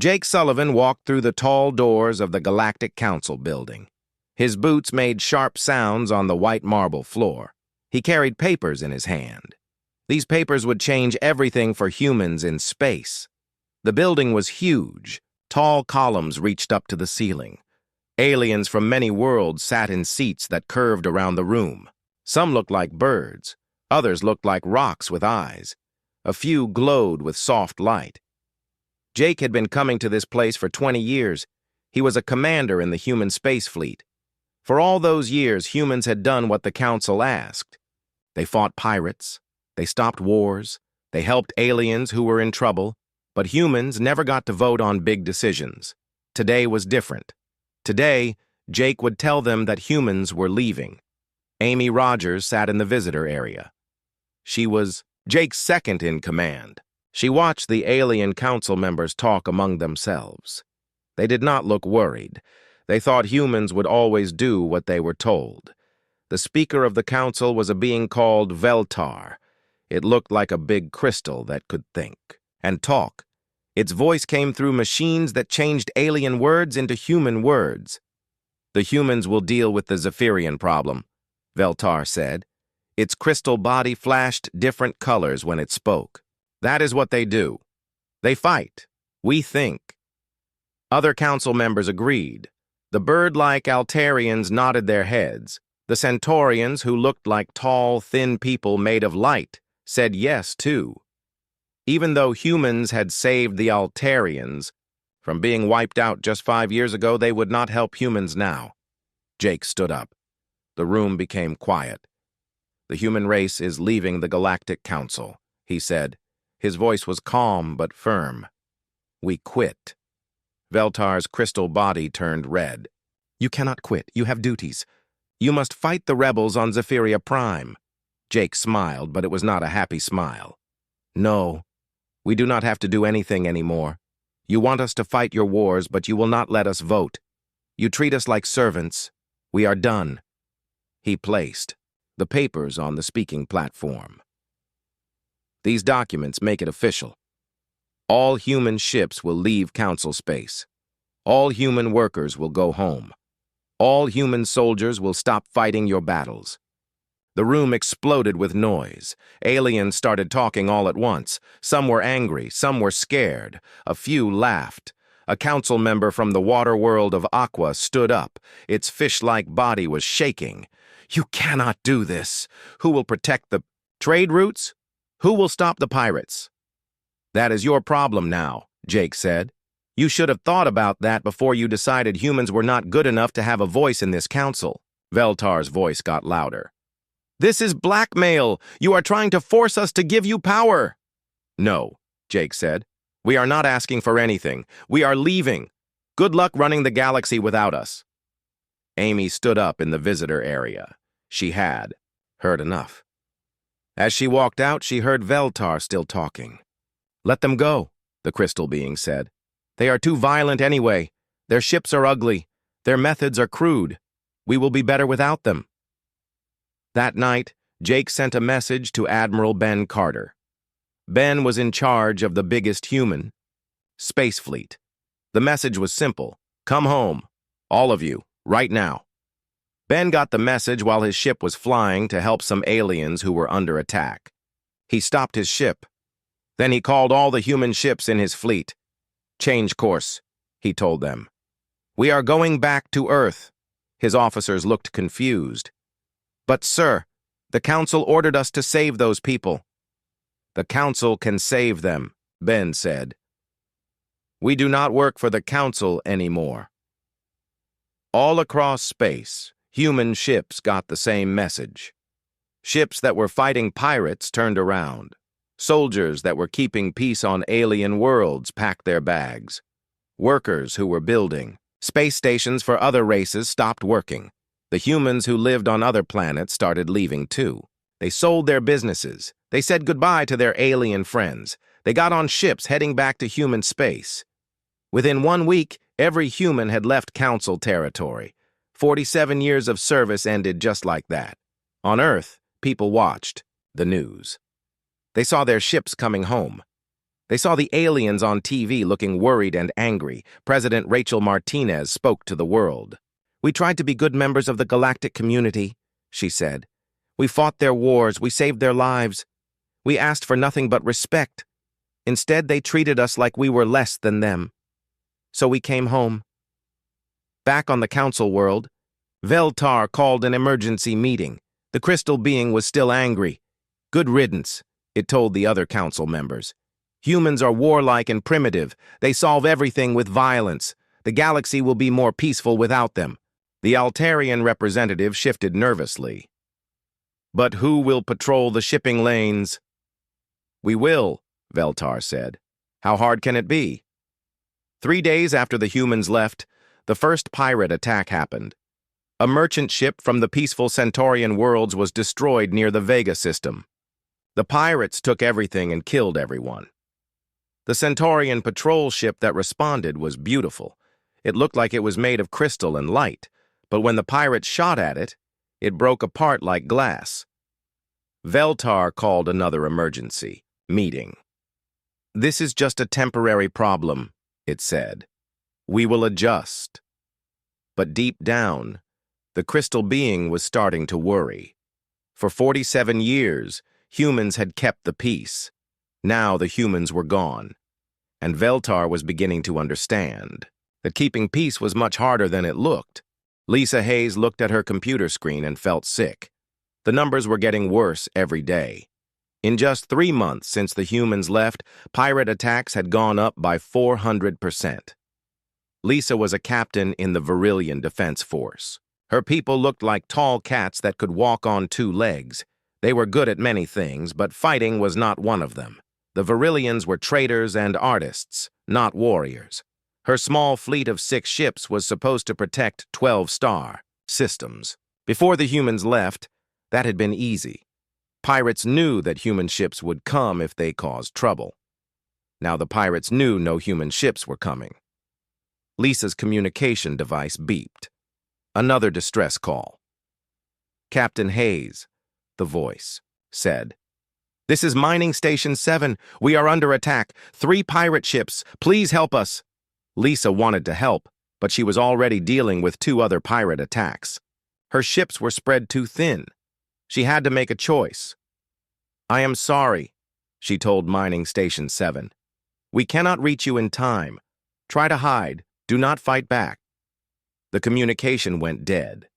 Jake Sullivan walked through the tall doors of the Galactic Council building. His boots made sharp sounds on the white marble floor. He carried papers in his hand. These papers would change everything for humans in space. The building was huge. Tall columns reached up to the ceiling. Aliens from many worlds sat in seats that curved around the room. Some looked like birds. Others looked like rocks with eyes. A few glowed with soft light. Jake had been coming to this place for 20 years. He was a commander in the human space fleet. For all those years, humans had done what the Council asked. They fought pirates. They stopped wars. They helped aliens who were in trouble. But humans never got to vote on big decisions. Today was different. Today, Jake would tell them that humans were leaving. Amy Rogers sat in the visitor area. She was Jake's second in command. She watched the alien council members talk among themselves. They did not look worried. They thought humans would always do what they were told. The speaker of the council was a being called Veltar. It looked like a big crystal that could think and talk. Its voice came through machines that changed alien words into human words. The humans will deal with the Zephyrian problem, Veltar said. Its crystal body flashed different colors when it spoke. That is what they do. They fight. We think. Other council members agreed. The bird-like Altarians nodded their heads. The Centaurians, who looked like tall, thin people made of light, said yes, too. Even though humans had saved the Altarians from being wiped out just 5 years ago, they would not help humans now. Jake stood up. The room became quiet. The human race is leaving the Galactic Council, he said. His voice was calm but firm. We quit. Veltar's crystal body turned red. You cannot quit. You have duties. You must fight the rebels on Zephyria Prime. Jake smiled, but it was not a happy smile. No, we do not have to do anything anymore. You want us to fight your wars, but you will not let us vote. You treat us like servants. We are done. He placed the papers on the speaking platform. These documents make it official. All human ships will leave Council space. All human workers will go home. All human soldiers will stop fighting your battles. The room exploded with noise. Aliens started talking all at once. Some were angry, some were scared. A few laughed. A council member from the water world of Aqua stood up. Its fish-like body was shaking. You cannot do this. Who will protect the trade routes? Who will stop the pirates? That is your problem now, Jake said. You should have thought about that before you decided humans were not good enough to have a voice in this council. Veltar's voice got louder. This is blackmail. You are trying to force us to give you power. No, Jake said. We are not asking for anything. We are leaving. Good luck running the galaxy without us. Amy stood up in the visitor area. She had heard enough. As she walked out, she heard Veltar still talking. Let them go, the crystal being said. They are too violent anyway. Their ships are ugly. Their methods are crude. We will be better without them. That night, Jake sent a message to Admiral Ben Carter. Ben was in charge of the biggest human space fleet. The message was simple. Come home. All of you, right now. Ben got the message while his ship was flying to help some aliens who were under attack. He stopped his ship. Then he called all the human ships in his fleet. Change course, he told them. We are going back to Earth. His officers looked confused. But, sir, the Council ordered us to save those people. The Council can save them, Ben said. We do not work for the Council anymore. All across space, human ships got the same message. Ships that were fighting pirates turned around. Soldiers that were keeping peace on alien worlds packed their bags. Workers who were building space stations for other races stopped working. The humans who lived on other planets started leaving too. They sold their businesses. They said goodbye to their alien friends. They got on ships heading back to human space. Within 1 week, every human had left Council territory. 47 years of service ended just like that. On Earth, people watched the news. They saw their ships coming home. They saw the aliens on TV looking worried and angry. President Rachel Martinez spoke to the world. "We tried to be good members of the galactic community," she said. "We fought their wars. We saved their lives. We asked for nothing but respect. Instead, they treated us like we were less than them. So we came home." Back on the council world, Veltar called an emergency meeting. The crystal being was still angry. "Good riddance," it told the other council members. "Humans are warlike and primitive. They solve everything with violence. The galaxy will be more peaceful without them." The Altarian representative shifted nervously. "But who will patrol the shipping lanes?" "We will," Veltar said. "How hard can it be?" 3 days after the humans left, the first pirate attack happened. A merchant ship from the peaceful Centaurian worlds was destroyed near the Vega system. The pirates took everything and killed everyone. The Centaurian patrol ship that responded was beautiful. It looked like it was made of crystal and light, but when the pirates shot at it, it broke apart like glass. Veltar called another emergency meeting. "This is just a temporary problem," it said. "We will adjust." But deep down, the crystal being was starting to worry. For 47 years, humans had kept the peace. Now the humans were gone, and Veltar was beginning to understand that keeping peace was much harder than it looked. Lisa Hayes looked at her computer screen and felt sick. The numbers were getting worse every day. In just 3 months since the humans left, pirate attacks had gone up by 400%. Lisa was a captain in the Virillian Defense Force. Her people looked like tall cats that could walk on 2 legs. They were good at many things, but fighting was not one of them. The Virillians were traders and artists, not warriors. Her small fleet of 6 ships was supposed to protect 12-star systems. Before the humans left, that had been easy. Pirates knew that human ships would come if they caused trouble. Now the pirates knew no human ships were coming. Lisa's communication device beeped. Another distress call. "Captain Hayes," the voice said. "This is Mining Station 7. We are under attack. 3 pirate ships. Please help us." Lisa wanted to help, but she was already dealing with 2 other pirate attacks. Her ships were spread too thin. She had to make a choice. "I am sorry," she told Mining Station 7. "We cannot reach you in time. Try to hide. Do not fight back." The communication went dead.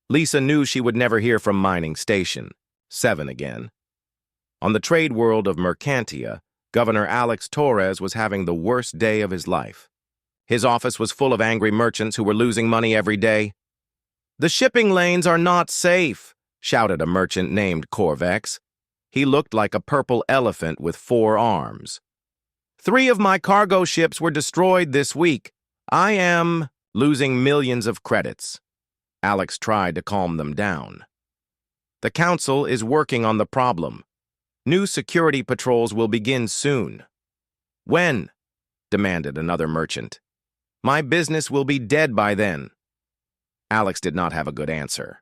Lisa knew she would never hear from Mining Station 7 again. On the trade world of Mercantia, Governor Alex Torres was having the worst day of his life. His office was full of angry merchants who were losing money every day. "The shipping lanes are not safe," shouted a merchant named Corvex. He looked like a purple elephant with 4 arms. "3 of my cargo ships were destroyed this week. I am losing millions of credits." Alex tried to calm them down. "The council is working on the problem. New security patrols will begin soon." "When?" demanded another merchant. "My business will be dead by then." Alex did not have a good answer.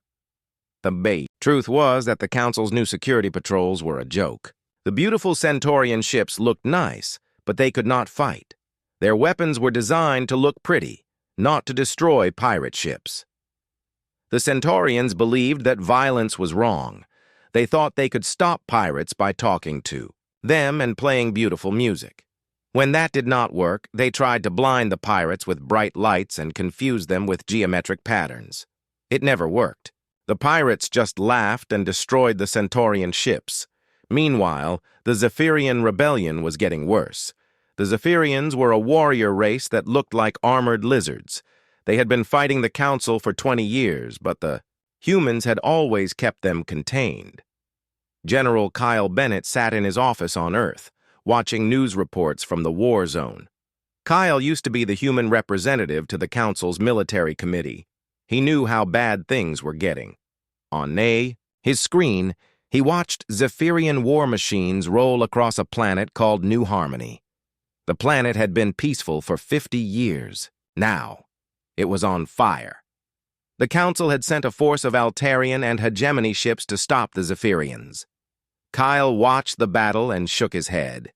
The truth was that the council's new security patrols were a joke. The beautiful Centaurian ships looked nice, but they could not fight. Their weapons were designed to look pretty, not to destroy pirate ships. The Centaurians believed that violence was wrong. They thought they could stop pirates by talking to them and playing beautiful music. When that did not work, they tried to blind the pirates with bright lights and confuse them with geometric patterns. It never worked. The pirates just laughed and destroyed the Centaurian ships. Meanwhile, the Zephyrian rebellion was getting worse. The Zephyrians were a warrior race that looked like armored lizards. They had been fighting the council for 20 years, but the humans had always kept them contained. General Kyle Bennett sat in his office on Earth, watching news reports from the war zone. Kyle used to be the human representative to the council's military committee. He knew how bad things were getting. On his screen, he watched Zephyrian war machines roll across a planet called New Harmony. The planet had been peaceful for 50 years. Now, it was on fire. The council had sent a force of Altarian and Hegemony ships to stop the Zephyrians. Kyle watched the battle and shook his head.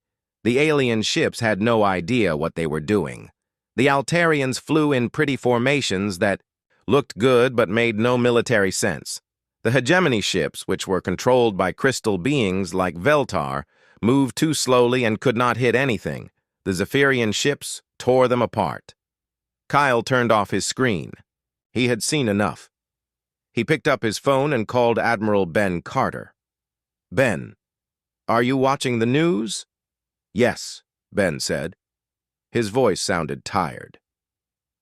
The alien ships had no idea what they were doing. The Altarians flew in pretty formations that looked good but made no military sense. The hegemony ships, which were controlled by crystal beings like Veltar, moved too slowly and could not hit anything. The Zephyrian ships tore them apart. Kyle turned off his screen. He had seen enough. He picked up his phone and called Admiral Ben Carter. "Ben, are you watching the news?" "Yes," Ben said. His voice sounded tired.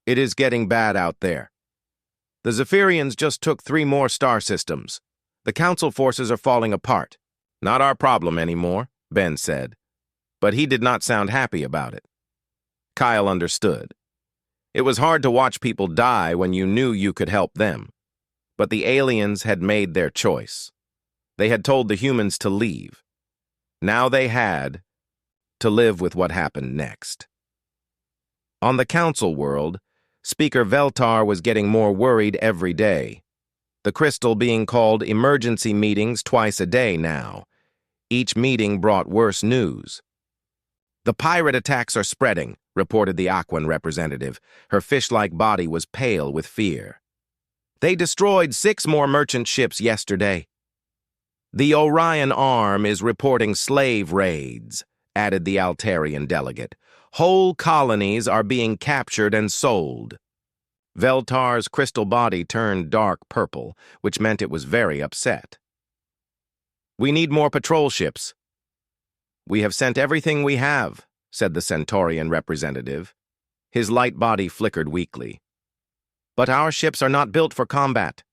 "It is getting bad out there. The Zephyrians just took 3 more star systems. The Council forces are falling apart." "Not our problem anymore," Ben said. But he did not sound happy about it. Kyle understood. It was hard to watch people die when you knew you could help them. But the aliens had made their choice. They had told the humans to leave. Now they had to live with what happened next. On the Council world, Speaker Veltar was getting more worried every day. The crystal being called emergency meetings twice a day now. Each meeting brought worse news. "The pirate attacks are spreading," reported the Aquan representative. Her fish-like body was pale with fear. "They destroyed 6 more merchant ships yesterday." "The Orion Arm is reporting slave raids," added the Altarian delegate. "Whole colonies are being captured and sold." Veltar's crystal body turned dark purple, which meant it was very upset. "We need more patrol ships." "We have sent everything we have," said the Centaurian representative. His light body flickered weakly. "But our ships are not built for combat.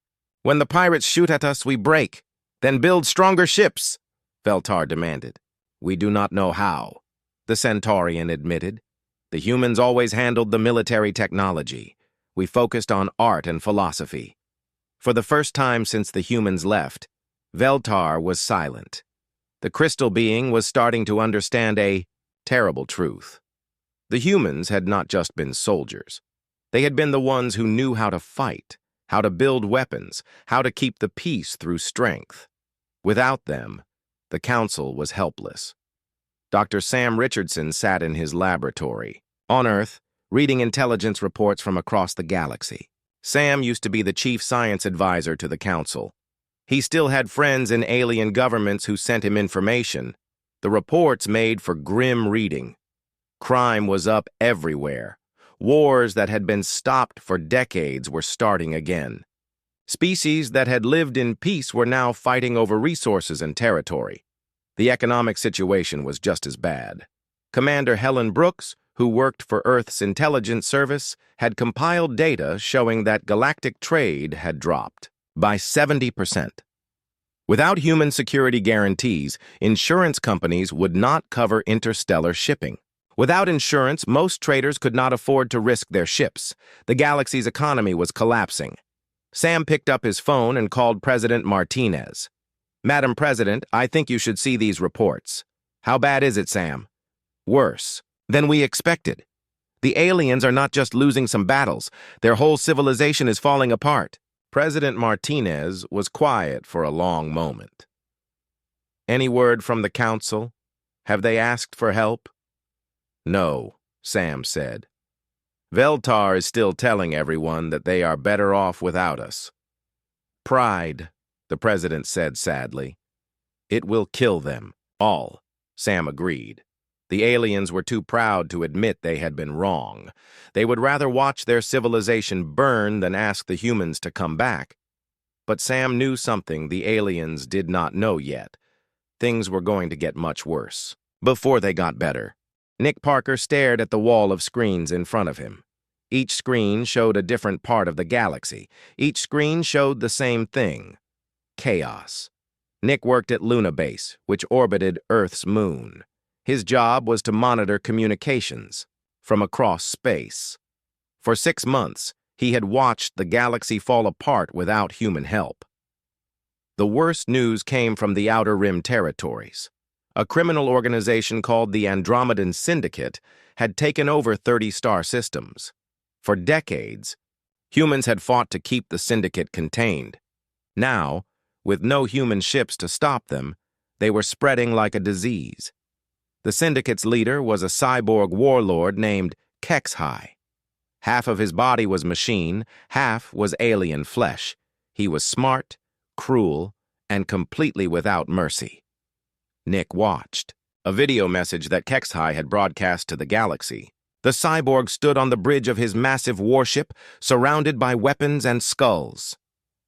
When the pirates shoot at us, we break. Then build stronger ships," Veltar demanded. "We do not know how," the Centaurian admitted. "The humans always handled the military technology. We focused on art and philosophy." For the first time since the humans left, Veltar was silent. The crystal being was starting to understand a terrible truth. The humans had not just been soldiers. They had been the ones who knew how to fight, how to build weapons, how to keep the peace through strength. Without them, the Council was helpless. Dr. Sam Richardson sat in his laboratory, on Earth, reading intelligence reports from across the galaxy. Sam used to be the chief science advisor to the Council. He still had friends in alien governments who sent him information. The reports made for grim reading. Crime was up everywhere. Wars that had been stopped for decades were starting again. Species that had lived in peace were now fighting over resources and territory. The economic situation was just as bad. Commander Helen Brooks, who worked for Earth's intelligence service, had compiled data showing that galactic trade had dropped by 70%. Without human security guarantees, insurance companies would not cover interstellar shipping. Without insurance, most traders could not afford to risk their ships. The galaxy's economy was collapsing. Sam picked up his phone and called President Martinez. "Madam President, I think you should see these reports." "How bad is it, Sam?" "Worse than we expected. The aliens are not just losing some battles. Their whole civilization is falling apart." President Martinez was quiet for a long moment. "Any word from the Council? Have they asked for help?" "No," Sam said. "Veltar is still telling everyone that they are better off without us." "Pride," the president said sadly. "It will kill them all," Sam agreed. The aliens were too proud to admit they had been wrong. They would rather watch their civilization burn than ask the humans to come back. But Sam knew something the aliens did not know yet. Things were going to get much worse before they got better. Nick Parker stared at the wall of screens in front of him. Each screen showed a different part of the galaxy. Each screen showed the same thing: chaos. Nick worked at Luna Base, which orbited Earth's moon. His job was to monitor communications from across space. For 6 months, he had watched the galaxy fall apart without human help. The worst news came from the Outer Rim territories. A criminal organization called the Andromedan Syndicate had taken over 30 star systems. For decades, humans had fought to keep the syndicate contained. Now, with no human ships to stop them, they were spreading like a disease. The syndicate's leader was a cyborg warlord named HFY. Half of his body was machine, half was alien flesh. He was smart, cruel, and completely without mercy. Nick watched. A video message that HFY had broadcast to the galaxy. The cyborg stood on the bridge of his massive warship, surrounded by weapons and skulls.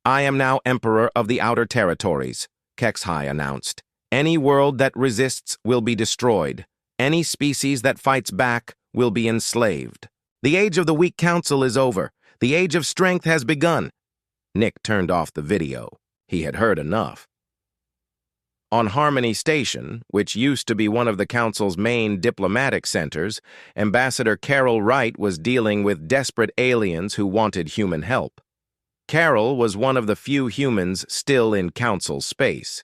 "I am now Emperor of the Outer Territories," HFY announced. "Any world that resists will be destroyed. Any species that fights back will be enslaved. The age of the weak council is over. The age of strength has begun." Nick turned off the video. He had heard enough. On Harmony Station, which used to be one of the council's main diplomatic centers, Ambassador Carol Wright was dealing with desperate aliens who wanted human help. Carol was one of the few humans still in council space.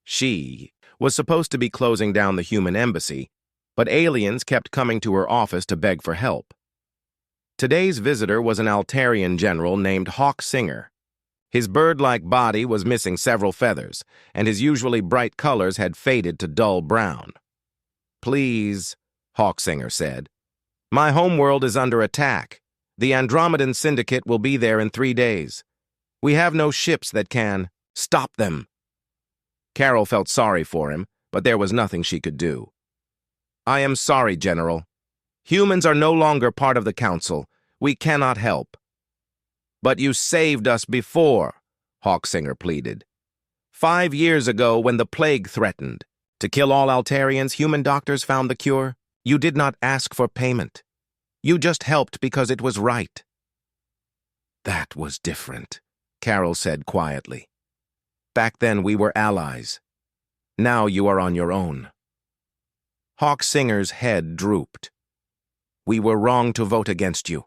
She was supposed to be closing down the human embassy, but aliens kept coming to her office to beg for help. Today's visitor was an Altarian general named Hawk Singer. His bird-like body was missing several feathers, and his usually bright colors had faded to dull brown. "Please," Hawksinger said. "My homeworld is under attack. The Andromedan Syndicate will be there in 3 days. We have no ships that can stop them." Carol felt sorry for him, but there was nothing she could do. "I am sorry, General. Humans are no longer part of the Council. We cannot help." "But you saved us before," Hawksinger pleaded. 5 years ago when the plague threatened. To kill all Altarians, human doctors found the cure. You did not ask for payment. You just helped because it was right." "That was different," Carol said quietly. "Back then we were allies. Now you are on your own." Hawksinger's head drooped. "We were wrong to vote against you.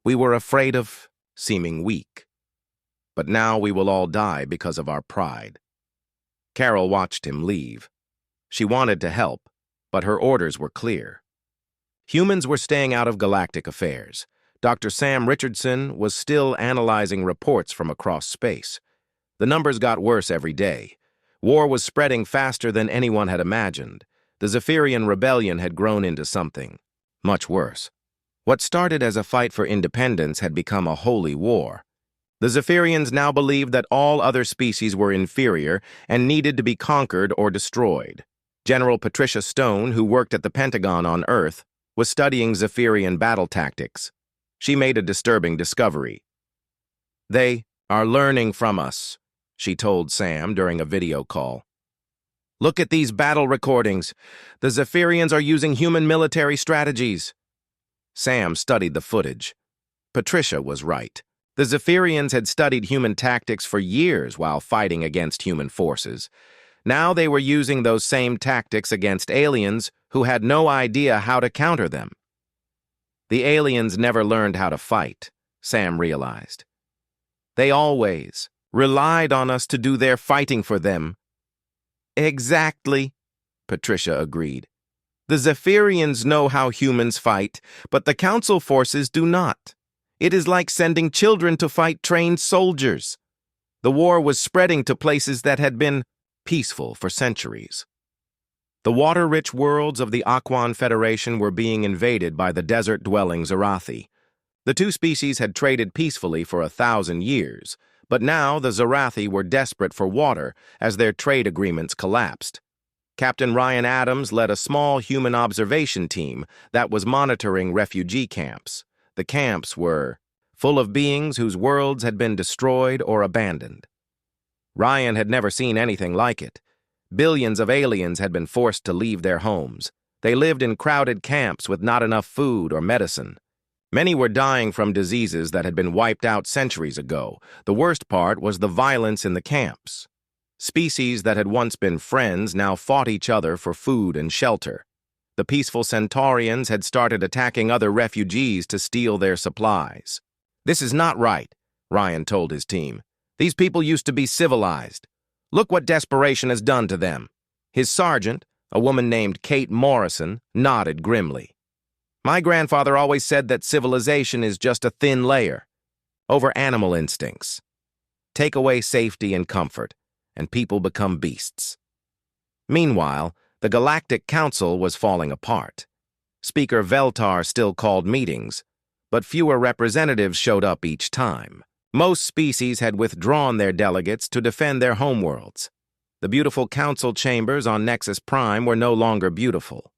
We were afraid of seeming weak. But now we will all die because of our pride." Carol watched him leave. She wanted to help, but her orders were clear. Humans were staying out of galactic affairs. Dr. Sam Richardson was still analyzing reports from across space. The numbers got worse every day. War was spreading faster than anyone had imagined. The Zephyrian rebellion had grown into something much worse. What started as a fight for independence had become a holy war. The Zephyrians now believed that all other species were inferior and needed to be conquered or destroyed. General Patricia Stone, who worked at the Pentagon on Earth, was studying Zephyrian battle tactics. She made a disturbing discovery. "They are learning from us," she told Sam during a video call. "Look at these battle recordings. The Zephyrians are using human military strategies." Sam studied the footage. Patricia was right. The Zephyrians had studied human tactics for years while fighting against human forces. Now they were using those same tactics against aliens who had no idea how to counter them. The aliens never learned how to fight, Sam realized. They always relied on us to do their fighting for them. "Exactly," Patricia agreed. "The Zephyrians know how humans fight, but the Council forces do not. It is like sending children to fight trained soldiers." The war was spreading to places that had been peaceful for centuries. The water-rich worlds of the Aquan Federation were being invaded by the desert-dwelling Zarathi. The two species had traded peacefully for 1,000 years, but now the Zarathi were desperate for water as their trade agreements collapsed. Captain Ryan Adams led a small human observation team that was monitoring refugee camps. The camps were full of beings whose worlds had been destroyed or abandoned. Ryan had never seen anything like it. Billions of aliens had been forced to leave their homes. They lived in crowded camps with not enough food or medicine. Many were dying from diseases that had been wiped out centuries ago. The worst part was the violence in the camps. Species that had once been friends now fought each other for food and shelter. The peaceful Centaurians had started attacking other refugees to steal their supplies. "This is not right," Ryan told his team. "These people used to be civilized. Look what desperation has done to them." His sergeant, a woman named Kate Morrison, nodded grimly. "My grandfather always said that civilization is just a thin layer over animal instincts. Take away safety and comfort, and people become beasts." Meanwhile, The Galactic Council was falling apart. Speaker Veltar still called meetings, but fewer representatives showed up each time. Most species had withdrawn their delegates to defend their homeworlds. The beautiful council chambers on Nexus Prime were no longer beautiful.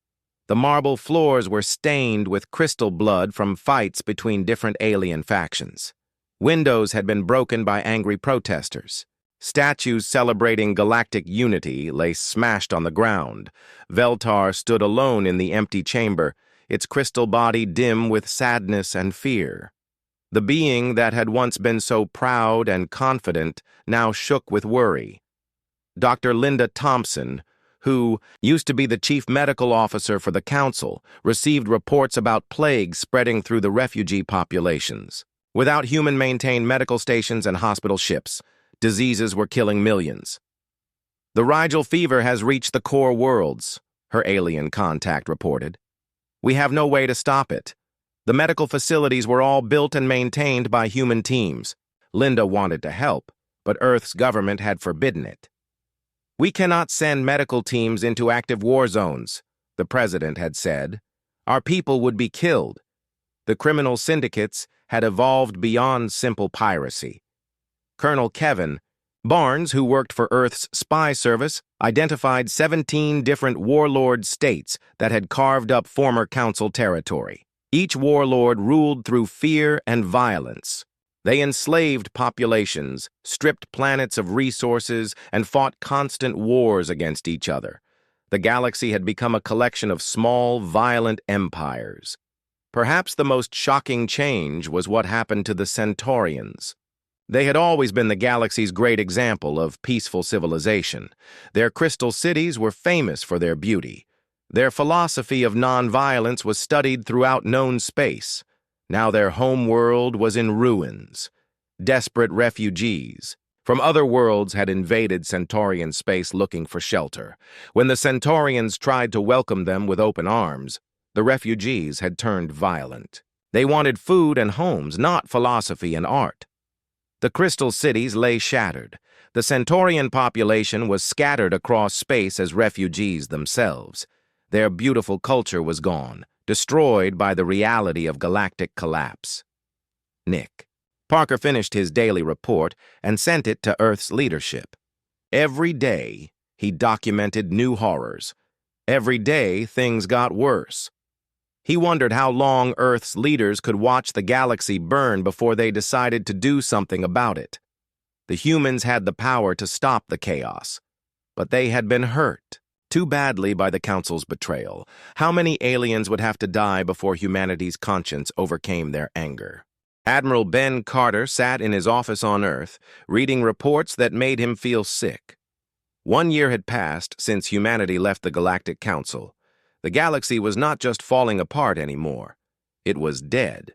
The marble floors were stained with crystal blood from fights between different alien factions. Windows had been broken by angry protesters. Statues celebrating galactic unity lay smashed on the ground. Veltar stood alone in the empty chamber, its crystal body dim with sadness and fear. The being that had once been so proud and confident now shook with worry. Dr. Linda Thompson, who used to be the chief medical officer for the council, received reports about plagues spreading through the refugee populations. Without human-maintained medical stations and hospital ships, diseases were killing millions. The Rigel fever has reached the core worlds, her alien contact reported. We have no way to stop it. The medical facilities were all built and maintained by human teams. Linda wanted to help, but Earth's government had forbidden it. We cannot send medical teams into active war zones, the president had said. Our people would be killed. The criminal syndicates had evolved beyond simple piracy. Colonel Kevin Barnes, who worked for Earth's spy service, identified 17 different warlord states that had carved up former council territory. Each warlord ruled through fear and violence. They enslaved populations, stripped planets of resources, and fought constant wars against each other. The galaxy had become a collection of small, violent empires. Perhaps the most shocking change was what happened to the Centaurians. They had always been the galaxy's great example of peaceful civilization. Their crystal cities were famous for their beauty. Their philosophy of nonviolence was studied throughout known space. Now their home world was in ruins. Desperate refugees from other worlds had invaded Centaurian space looking for shelter. When the Centaurians tried to welcome them with open arms, the refugees had turned violent. They wanted food and homes, not philosophy and art. The crystal cities lay shattered. The Centaurian population was scattered across space as refugees themselves. Their beautiful culture was gone, destroyed by the reality of galactic collapse. Nick. Parker finished his daily report and sent it to Earth's leadership. Every day, he documented new horrors. Every day, things got worse. He wondered how long Earth's leaders could watch the galaxy burn before they decided to do something about it. The humans had the power to stop the chaos, but they had been hurt too badly by the Council's betrayal. How many aliens would have to die before humanity's conscience overcame their anger? Admiral Ben Carter sat in his office on Earth, reading reports that made him feel sick. 1 year had passed since humanity left the Galactic Council. The galaxy was not just falling apart anymore. It was dead.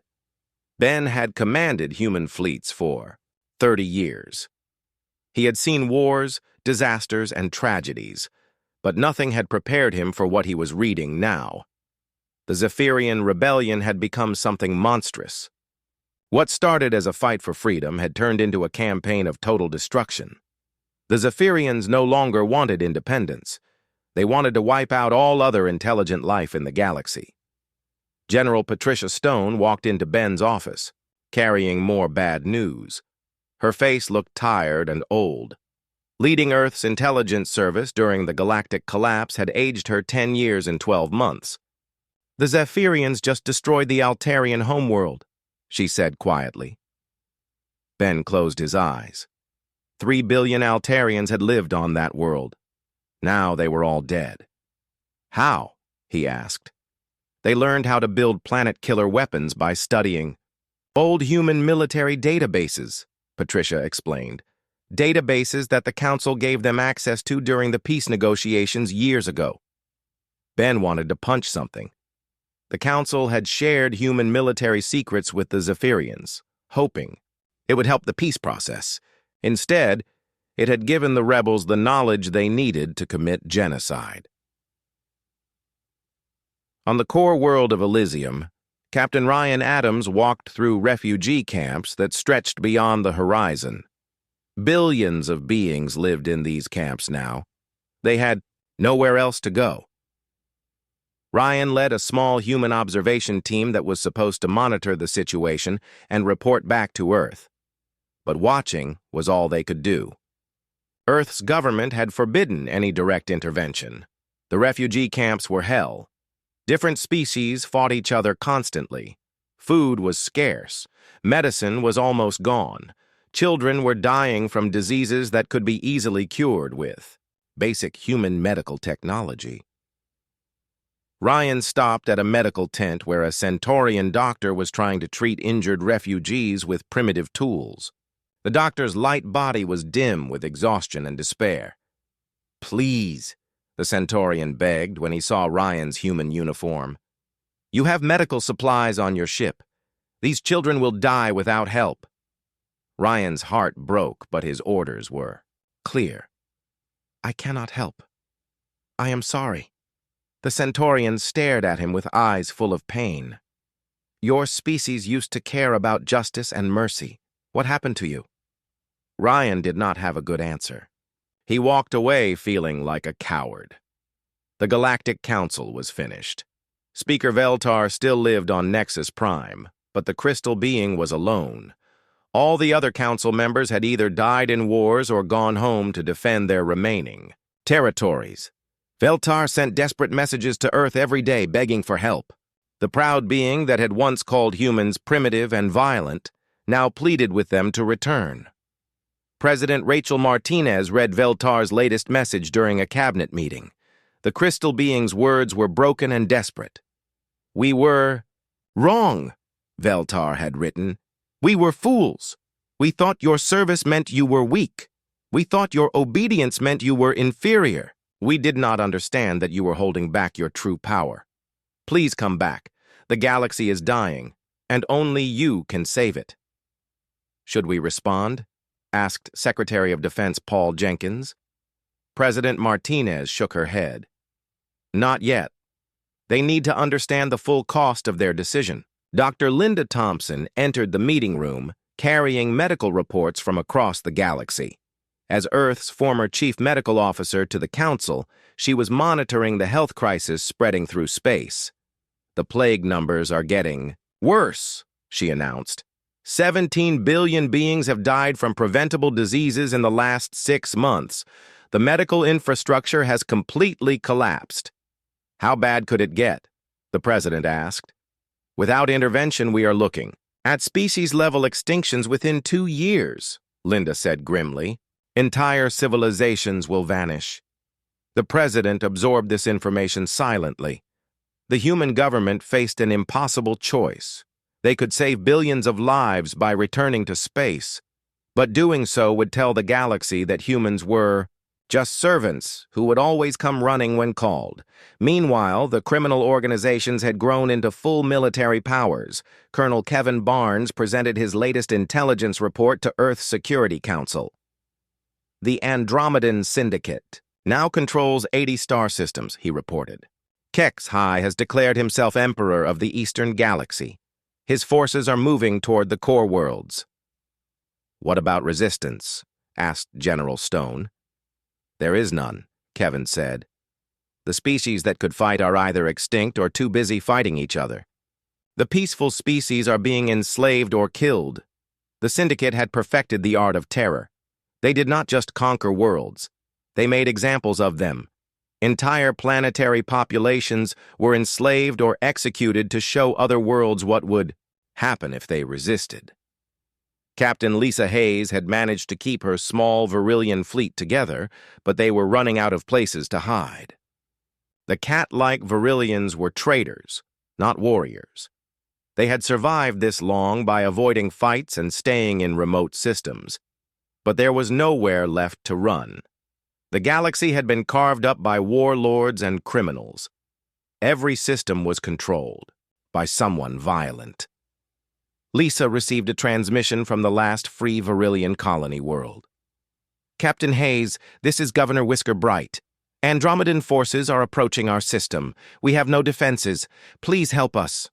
Ben had commanded human fleets for 30 years. He had seen wars, disasters, and tragedies, but nothing had prepared him for what he was reading now. The Zephyrian rebellion had become something monstrous. What started as a fight for freedom had turned into a campaign of total destruction. The Zephyrians no longer wanted independence. They wanted to wipe out all other intelligent life in the galaxy. General Patricia Stone walked into Ben's office, carrying more bad news. Her face looked tired and old. Leading Earth's intelligence service during the galactic collapse had aged her 10 years and 12 months. The Zephyrians just destroyed the Altarian homeworld, she said quietly. Ben closed his eyes. 3 billion Altarians had lived on that world. Now they were all dead. How? He asked. They learned how to build planet-killer weapons by studying old human military databases, Patricia explained. Databases that the Council gave them access to during the peace negotiations years ago. Ben wanted to punch something. The Council had shared human military secrets with the Zephyrians, hoping it would help the peace process. Instead, it had given the rebels the knowledge they needed to commit genocide. On the core world of Elysium, Captain Ryan Adams walked through refugee camps that stretched beyond the horizon. Billions of beings lived in these camps now. They had Nowhere else to go. Ryan led a small human observation team that was supposed to monitor the situation and report back to Earth. But watching was all they could do. Earth's government had forbidden any direct intervention. The refugee camps were hell. Different species fought each other constantly. Food was scarce. Medicine was almost gone. Children were dying from diseases that could be easily cured with basic human medical technology. Ryan stopped at a medical tent where a Centaurian doctor was trying to treat injured refugees with primitive tools. The doctor's light body was dim with exhaustion and despair. "Please," the Centaurian begged when he saw Ryan's human uniform. "You have medical supplies on your ship. These children will die without help." Ryan's heart broke, but his orders were clear. "I cannot help. I am sorry." The Centaurian stared at him with eyes full of pain. "Your species used to care about justice and mercy. What happened to you?" Ryan did not have a good answer. He walked away feeling like a coward. The Galactic Council was finished. Speaker Veltar still lived on Nexus Prime, but the crystal being was alone. All the other council members had either died in wars or gone home to defend their remaining territories. Veltar sent desperate messages to Earth every day begging for help. The proud being that had once called humans primitive and violent now pleaded with them to return. President Rachel Martinez read Veltar's latest message during a cabinet meeting. The crystal being's words were broken and desperate. "We were wrong," Veltar had written. "We were fools. We thought your service meant you were weak. We thought your obedience meant you were inferior. We did not understand that you were holding back your true power. Please come back. The galaxy is dying, and only you can save it." "Should we respond?" asked Secretary of Defense Paul Jenkins. President Martinez shook her head. "Not yet. They need to understand the full cost of their decision." Dr. Linda Thompson entered the meeting room, carrying medical reports from across the galaxy. As Earth's former chief medical officer to the Council, she was monitoring the health crisis spreading through space. "The plague numbers are getting worse," she announced. 17 billion beings have died from preventable diseases in the last 6 months. The medical infrastructure has completely collapsed. "How bad could it get?" the president asked. "Without intervention, we are looking at species-level extinctions within 2 years, Linda said grimly. "Entire civilizations will vanish." The president absorbed this information silently. The human government faced an impossible choice. They could save billions of lives by returning to space, but doing so would tell the galaxy that humans were just servants who would always come running when called. Meanwhile, the criminal organizations had grown into full military powers. Colonel Kevin Barnes presented his latest intelligence report to Earth's Security Council. "The Andromedan Syndicate now controls 80 star systems," he reported. "Kex High has declared himself Emperor of the Eastern Galaxy. His forces are moving toward the core worlds." "What about resistance?" asked General Stone. "There is none," Kevin said. "The species that could fight are either extinct or too busy fighting each other. The peaceful species are being enslaved or killed. The Syndicate had perfected the art of terror. They did not just conquer worlds. They made examples of them. Entire planetary populations were enslaved or executed to show other worlds what would happen if they resisted." Captain Lisa Hayes had managed to keep her small Virillian fleet together, but they were running out of places to hide. The cat-like Virillians were traitors, not warriors. They had survived this long by avoiding fights and staying in remote systems. But there was nowhere left to run. The galaxy had been carved up by warlords and criminals. Every system was controlled by someone violent. Lisa received a transmission from the last free Virillian colony world. "Captain Hayes, this is Governor Whisker Bright. Andromedan forces are approaching our system. We have no defenses. Please help us."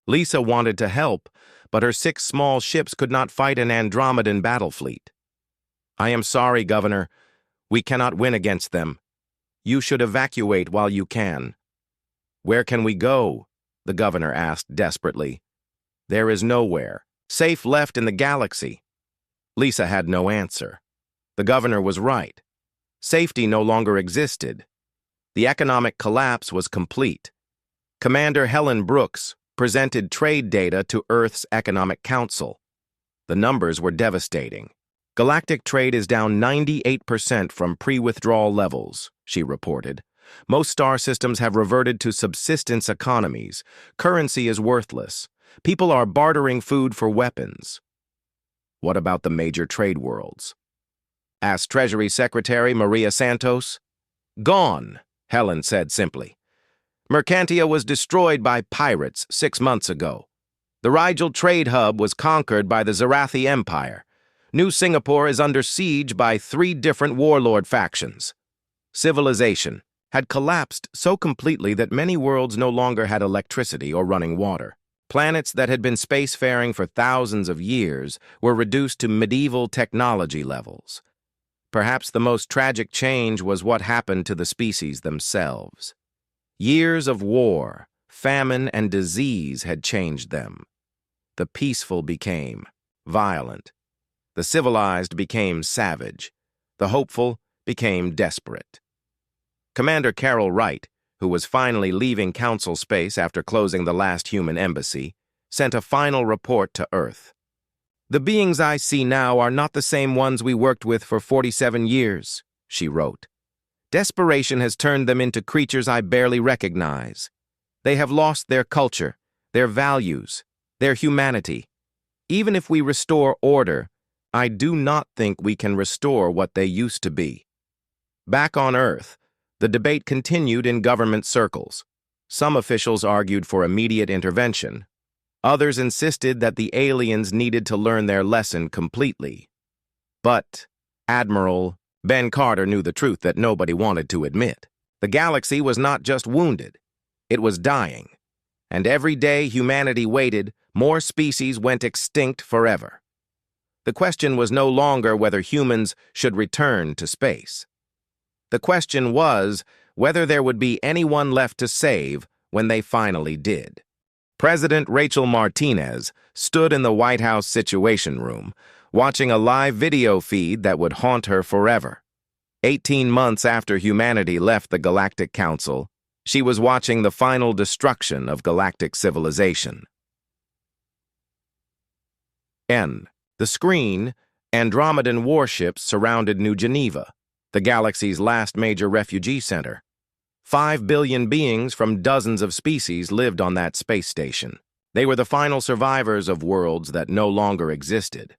Lisa wanted to help, but her 6 small ships could not fight an Andromedan battle fleet. "I am sorry, Governor. We cannot win against them." You should evacuate while you can." "Where can we go?" the governor asked desperately. "There is nowhere. Safe left in the galaxy." Lisa had no answer. The governor was right. Safety no longer existed. The economic collapse was complete. Commander Helen Brooks presented trade data to Earth's Economic Council. The numbers were devastating. "Galactic trade is down 98% from pre-withdrawal levels," she reported. "Most star systems have reverted to subsistence economies. Currency is worthless. People are bartering food for weapons." "What about the major trade worlds?" asked Treasury Secretary Maria Santos. "Gone," Helen said simply. "Mercantia was destroyed by pirates 6 months ago. The Rigel trade hub was conquered by the Zarathi Empire. New Singapore is under siege by 3 different warlord factions. Civilization had collapsed so completely that many worlds no longer had electricity or running water. Planets that had been spacefaring for thousands of years were reduced to medieval technology levels. Perhaps the most tragic change was what happened to the species themselves. Years of war, famine, and disease had changed them. The peaceful became violent. The civilized became savage. The hopeful became desperate. Commander Carol Wright, who was finally leaving Council space after closing the last human embassy, sent a final report to Earth. "The beings I see now are not the same ones we worked with for 47 years, she wrote. "Desperation has turned them into creatures I barely recognize. They have lost their culture, their values, their humanity. Even if we restore order, I do not think we can restore what they used to be." Back on Earth, the debate continued in government circles. Some officials argued for immediate intervention. Others insisted that the aliens needed to learn their lesson completely. But Admiral Ben Carter knew the truth that nobody wanted to admit. The galaxy was not just wounded, it was dying. And every day humanity waited, more species went extinct forever. The question was no longer whether humans should return to space. The question was whether there would be anyone left to save when they finally did. President Rachel Martinez stood in the White House Situation Room, watching a live video feed that would haunt her forever. 18 months after humanity left the Galactic Council, she was watching the final destruction of galactic civilization. The screen, Andromedan warships surrounded New Geneva, the galaxy's last major refugee center. 5 billion beings from dozens of species lived on that space station. They were the final survivors of worlds that no longer existed.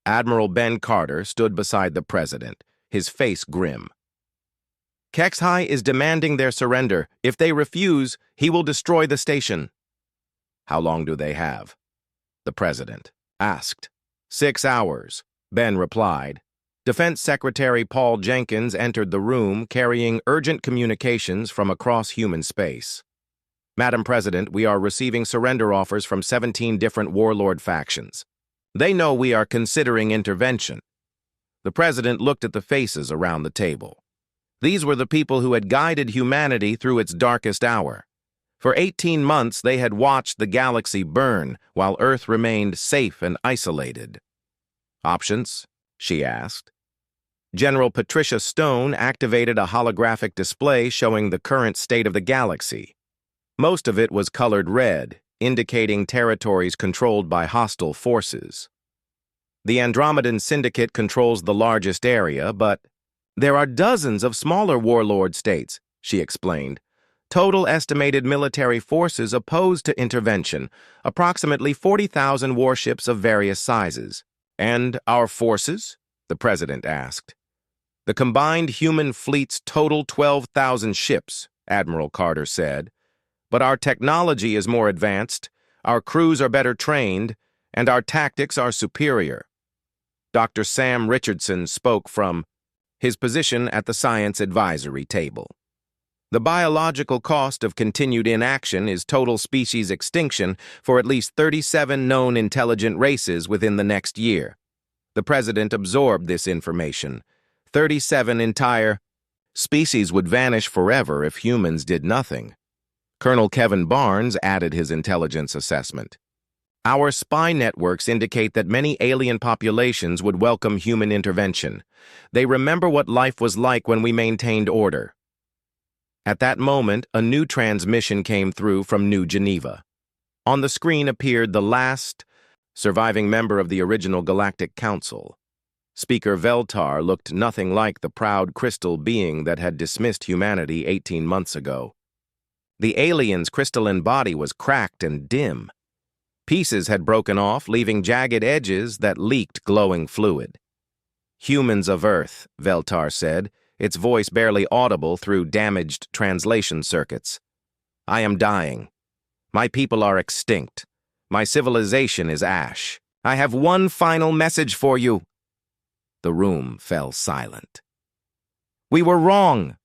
Admiral Ben Carter stood beside the president, his face grim. "Kexhai is demanding their surrender. If they refuse, he will destroy the station." "How long do they have?" the president asked. 6 hours, Ben replied. Defense Secretary Paul Jenkins entered the room carrying urgent communications from across human space. "Madam President, we are receiving surrender offers from 17 different warlord factions. They know we are considering intervention." The president looked at the faces around the table. These were the people who had guided humanity through its darkest hour. For 18 months, they had watched the galaxy burn while Earth remained safe and isolated. "Options?" she asked. General Patricia Stone activated a holographic display showing the current state of the galaxy. Most of it was colored red, indicating territories controlled by hostile forces. "The Andromedan Syndicate controls the largest area, but there are dozens of smaller warlord states," she explained. "Total estimated military forces opposed to intervention, approximately 40,000 warships of various sizes." "And our forces?" the president asked. "The combined human fleets total 12,000 ships," Admiral Carter said. "But our technology is more advanced, our crews are better trained, and our tactics are superior." Dr. Sam Richardson spoke from his position at the Science Advisory Table. "The biological cost of continued inaction is total species extinction for at least 37 known intelligent races within the next year." The president absorbed this information. 37 entire. Species would vanish forever if humans did nothing. Colonel Kevin Barnes added his intelligence assessment. Our spy networks indicate that many alien populations would welcome human intervention. They remember what life was like when we maintained order. At that moment, a new transmission came through from New Geneva. On the screen appeared the last surviving member of the original Galactic Council. Speaker Veltar looked nothing like the proud crystal being that had dismissed humanity 18 months ago. The alien's crystalline body was cracked and dim. Pieces had broken off, leaving jagged edges that leaked glowing fluid. "Humans of Earth," Veltar said, its voice barely audible through damaged translation circuits. "I am dying. My people are extinct. My civilization is ash. I have one final message for you." The room fell silent. "We were wrong,"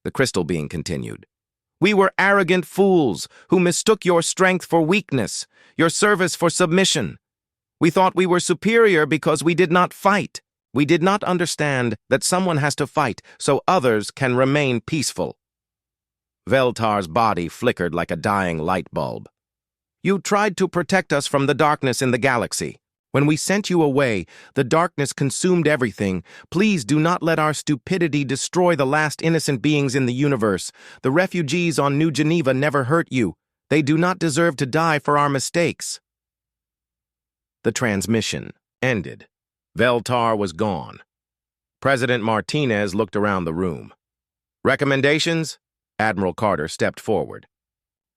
the crystal being continued. "We were arrogant fools who mistook your strength for weakness, your service for submission. We thought we were superior because we did not fight. We did not understand that someone has to fight so others can remain peaceful." Veltar's body flickered like a dying light bulb. "You tried to protect us from the darkness in the galaxy. When we sent you away, the darkness consumed everything. Please do not let our stupidity destroy the last innocent beings in the universe. The refugees on New Geneva never hurt you. They do not deserve to die for our mistakes." The transmission ended. Veltar was gone. President Martinez looked around the room. "Recommendations?" Admiral Carter stepped forward.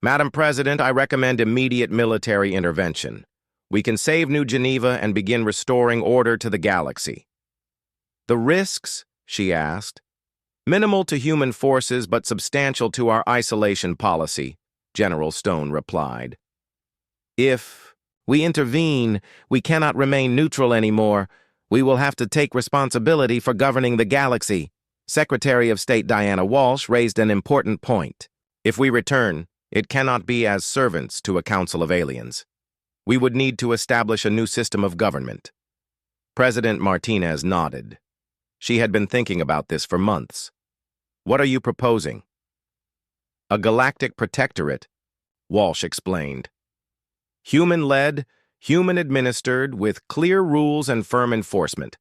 "Madam President, I recommend immediate military intervention. We can save New Geneva and begin restoring order to the galaxy." "The risks?" she asked. "Minimal to human forces, but substantial to our isolation policy," General Stone replied. "If we intervene, we cannot remain neutral anymore. We will have to take responsibility for governing the galaxy." Secretary of State Diana Walsh raised an important point. "If we return, it cannot be as servants to a council of aliens. We would need to establish a new system of government." President Martinez nodded. She had been thinking about this for months. "What are you proposing?" "A galactic protectorate," Walsh explained. "Human-led, human-administered, with clear rules and firm enforcement.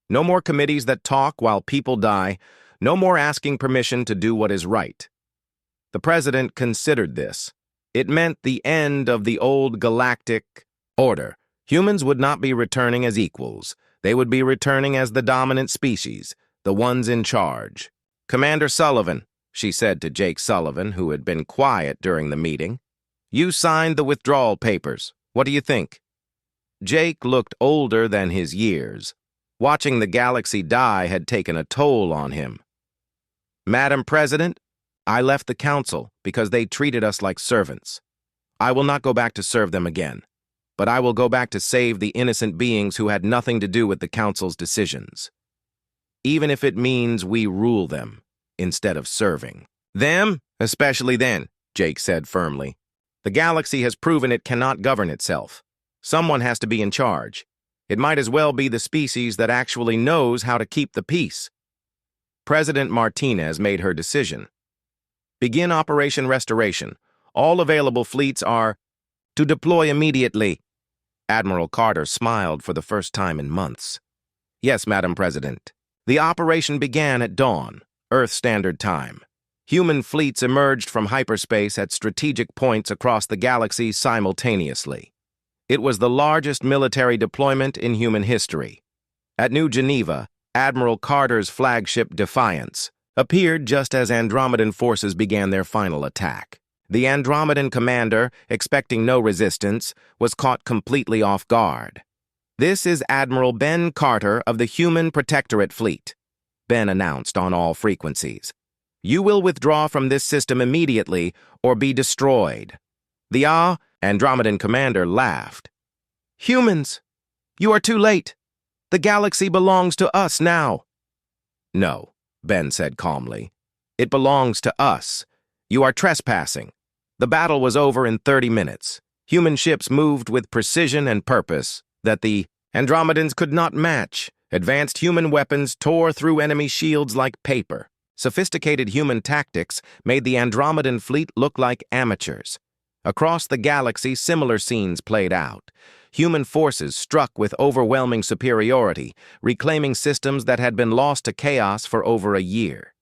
No more committees that talk while people die. No more asking permission to do what is right." The president considered this. It meant the end of the old galactic order. Humans would not be returning as equals. They would be returning as the dominant species, the ones in charge. "Commander Sullivan," she said to Jake Sullivan, who had been quiet during the meeting, "you signed the withdrawal papers. What do you think?" Jake looked older than his years. Watching the galaxy die had taken a toll on him. "Madam President, I left the council because they treated us like servants. I will not go back to serve them again, but I will go back to save the innocent beings who had nothing to do with the council's decisions. Even if it means we rule them instead of serving." "Them? Especially then," Jake said firmly. "The galaxy has proven it cannot govern itself. Someone has to be in charge. It might as well be the species that actually knows how to keep the peace." President Martinez made her decision. "Begin Operation Restoration. All available fleets are to deploy immediately." Admiral Carter smiled for the first time in months. "Yes, Madam President." The operation began at dawn, Earth Standard Time. Human fleets emerged from hyperspace at strategic points across the galaxy simultaneously. It was the largest military deployment in human history. At New Geneva, Admiral Carter's flagship Defiance appeared just as Andromedan forces began their final attack. The Andromedan commander, expecting no resistance, was caught completely off guard. "This is Admiral Ben Carter of the Human Protectorate Fleet," Ben announced on all frequencies. "You will withdraw from this system immediately or be destroyed." The Andromedan commander laughed. "Humans, you are too late. The galaxy belongs to us now." "No," Ben said calmly. "It belongs to us. You are trespassing. The battle was over in 30 minutes. Human ships moved with precision and purpose that the Andromedans could not match. Advanced human weapons tore through enemy shields like paper. Sophisticated human tactics made the Andromedan fleet look like amateurs. Across the galaxy, similar scenes played out. Human forces struck with overwhelming superiority, reclaiming systems that had been lost to chaos for over a year.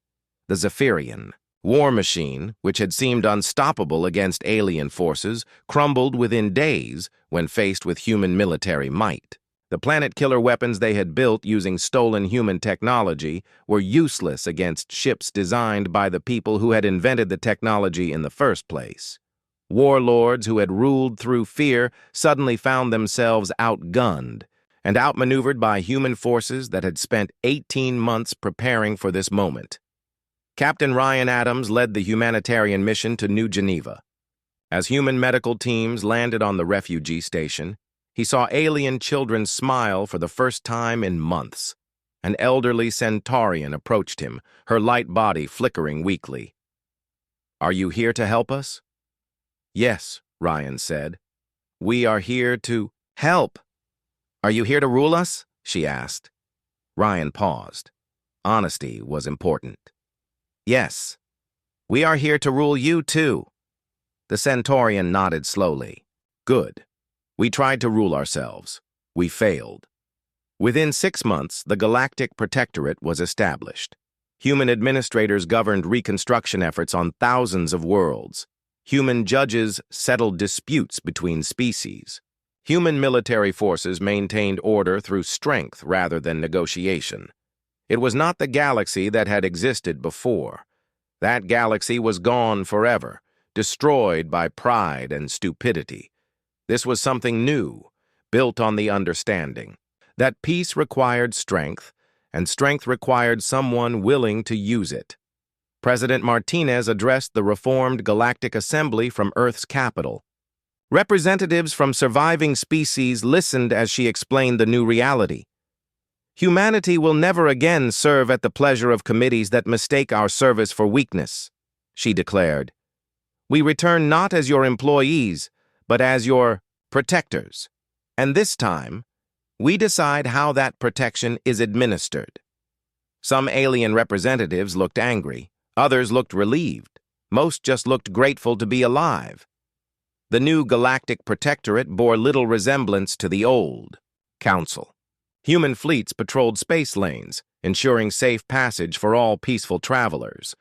The Zephyrian war machine, which had seemed unstoppable against alien forces, crumbled within days when faced with human military might. The planet-killer weapons they had built using stolen human technology were useless against ships designed by the people who had invented the technology in the first place. Warlords who had ruled through fear suddenly found themselves outgunned and outmaneuvered by human forces that had spent 18 months preparing for this moment. Captain Ryan Adams led the humanitarian mission to New Geneva. As human medical teams landed on the refugee station, he saw alien children smile for the first time in months. An elderly Centaurian approached him, her light body flickering weakly. "Are you here to help us?" "Yes," Ryan said. "We are here to help." "Are you here to rule us?" she asked. Ryan paused. Honesty was important. "Yes. We are here to rule you too." The Centaurian nodded slowly. "Good. We tried to rule ourselves. We failed." Within 6 months, the Galactic Protectorate was established. Human administrators governed reconstruction efforts on thousands of worlds. Human judges settled disputes between species. Human military forces maintained order through strength rather than negotiation. It was not the galaxy that had existed before. That galaxy was gone forever, destroyed by pride and stupidity. This was something new, built on the understanding that peace required strength, and strength required someone willing to use it. President Martinez addressed the reformed Galactic Assembly from Earth's capital. Representatives from surviving species listened as she explained the new reality. "Humanity will never again serve at the pleasure of committees that mistake our service for weakness," she declared. "We return not as your employees, but as your protectors. And this time, we decide how that protection is administered." Some alien representatives looked angry. Others looked relieved. Most just looked grateful to be alive. The new Galactic Protectorate bore little resemblance to the old Council. Human fleets patrolled space lanes, ensuring safe passage for all peaceful travelers.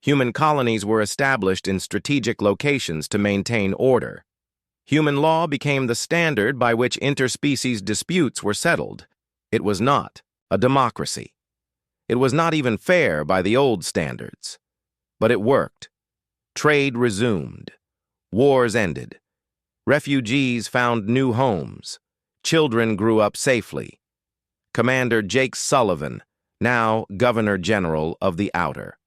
Human colonies were established in strategic locations to maintain order. Human law became the standard by which interspecies disputes were settled. It was not a democracy. It was not even fair by the old standards. But it worked. Trade resumed. Wars ended. Refugees found new homes. Children grew up safely. Commander Jake Sullivan, now Governor General of the Outer,